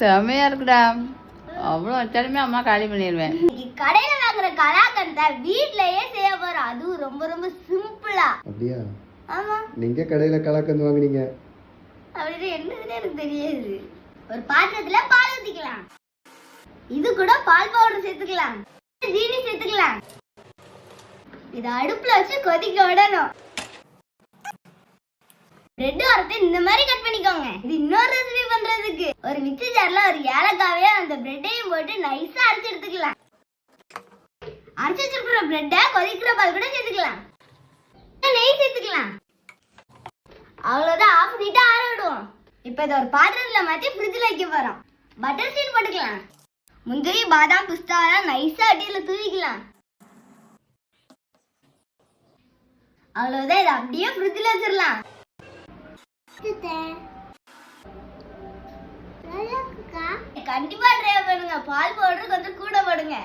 செமையா இருக்குடா. அவ்வளோ வச்சாலுமே அம்மா காலி பண்ணிடுவேன். கடையில வாங்குற கலாக்கண்டை வீட்லயே செய்ய போறோம். அதுவும் ரொம்ப ரொம்ப சிம்பிளா. அப்படியா? ஆமா. நீங்க கடையில கலாக்கந்து வாங்குனீங்க? அப்படின்னு என்னதுன்னு எனக்கு தெரியாது. ஒரு பாத்திரத்துல பால் ஊத்திக்கலாம். இது கூட பால் பவுடர் சேர்த்துக்கலாம். ஜீனி சேர்த்துக்கலாம். இத அடுப்புல வச்சு கொதிக்க விடணும். பிரெட் வரத்தை இந்த மாதிரி கட் பண்ணிக்கோங்க. இது இன்னொரு ரெசிபி பண்றதுக்கு ஒரு மிக்ஸி ஜார்ல ஒரு ஏலக்காவே அந்த பிரெட்டையும் போட்டு நைஸா அரைச்சு எடுத்துக்கலாம். அரைச்சு வச்சிருக்கிற பிரெட்டை கொதிக்கிற பால் கூட சேர்த்துக்கலாம். நெய் சேர்த்துக்கலாம். அவ்வளவுதான். ஆஃப் பண்ணிட்டு ஆற விடுவோம். இப்ப இதை ஒரு பாத்திரத்துல மாத்தி ஃப்ரிட்ஜ்ல வைக்க போறோம். பட்டர் சீட் போட்டுக்கலாம். முந்திரி பாதாம் பிஸ்தா எல்லாம் நைஸா அடியில தூவிக்கலாம். அவ்வளவுதான். இதை அப்படியே ஃப்ரிட்ஜ்ல வச்சிடலாம். கண்டிப்பா ட்ரை பண்ணுங்க. பால் பவுடர் கொஞ்சம் கூட போடுங்க.